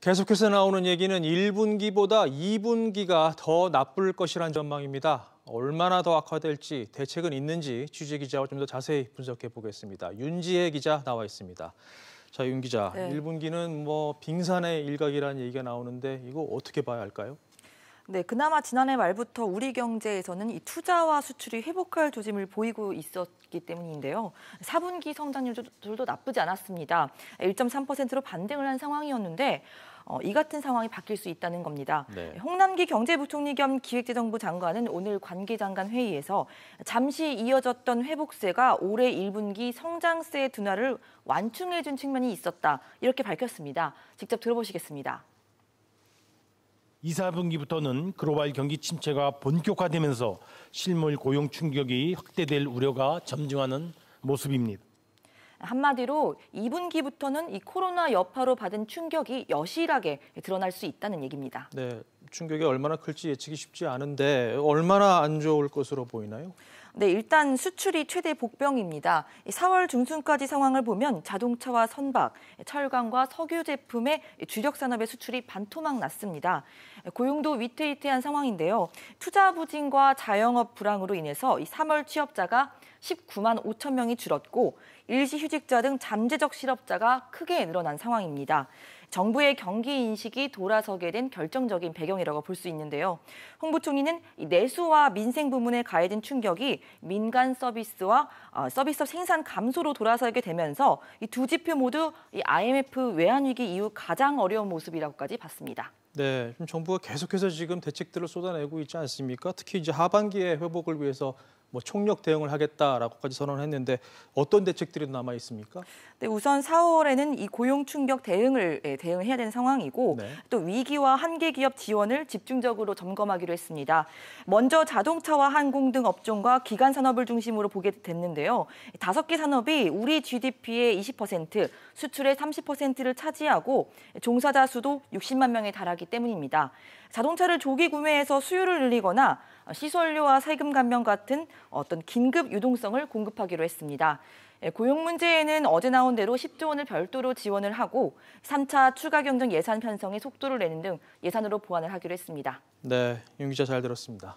계속해서 나오는 얘기는 1분기보다 2분기가 더 나쁠 것이란 전망입니다. 얼마나 더 악화될지 대책은 있는지 취재 기자와 좀 더 자세히 분석해 보겠습니다. 윤지혜 기자 나와 있습니다. 자, 윤 기자, 네. 1분기는 빙산의 일각이라는 얘기가 나오는데 이거 어떻게 봐야 할까요? 네, 그나마 지난해 말부터 우리 경제에서는 이 투자와 수출이 회복할 조짐을 보이고 있었기 때문인데요. 4분기 성장률도 나쁘지 않았습니다. 1.3%로 반등을 한 상황이었는데 이 같은 상황이 바뀔 수 있다는 겁니다. 네. 홍남기 경제부총리 겸 기획재정부 장관은 오늘 관계장관 회의에서 잠시 이어졌던 회복세가 올해 1분기 성장세 둔화를 완충해준 측면이 있었다. 이렇게 밝혔습니다. 직접 들어보시겠습니다. 2, 4분기부터는 글로벌 경기 침체가 본격화되면서 실물 고용 충격이 확대될 우려가 점증하는 모습입니다. 한마디로 2분기부터는 이 코로나 여파로 받은 충격이 여실하게 드러날 수 있다는 얘기입니다. 네, 충격이 얼마나 클지 예측이 쉽지 않은데 얼마나 안 좋을 것으로 보이나요? 네, 일단 수출이 최대 복병입니다. 4월 중순까지 상황을 보면 자동차와 선박, 철강과 석유 제품의 주력 산업의 수출이 반토막 났습니다. 고용도 위태위태한 상황인데요. 투자 부진과 자영업 불황으로 인해서 3월 취업자가 19만 5천 명이 줄었고 일시휴직자 등 잠재적 실업자가 크게 늘어난 상황입니다. 정부의 경기 인식이 돌아서게 된 결정적인 배경이라고 볼 수 있는데요. 홍 부총리는 내수와 민생 부문에 가해진 충격이 민간 서비스와 서비스업 생산 감소로 돌아서게 되면서 이 두 지표 모두 IMF 외환위기 이후 가장 어려운 모습이라고까지 봤습니다. 네, 정부가 계속해서 지금 대책들을 쏟아내고 있지 않습니까? 특히 이제 하반기에 회복을 위해서 총력 대응을 하겠다라고까지 선언했는데 어떤 대책들이 남아 있습니까? 네, 우선 4월에는 이 고용 충격 대응해야 되는 상황이고 네. 또 위기와 한계 기업 지원을 집중적으로 점검하기로 했습니다. 먼저 자동차와 항공 등 업종과 기간 산업을 중심으로 보게 됐는데요. 5개 산업이 우리 GDP의 20%, 수출의 30%를 차지하고 종사자 수도 60만 명에 달하기 때문입니다. 자동차를 조기 구매해서 수요를 늘리거나 시설료와 세금 감면 같은 어떤 긴급 유동성을 공급하기로 했습니다. 고용 문제에는 어제 나온 대로 10조 원을 별도로 지원을 하고 3차 추가 경정 예산 편성에 속도를 내는 등 예산으로 보완을 하기로 했습니다. 네, 윤 기자 잘 들었습니다.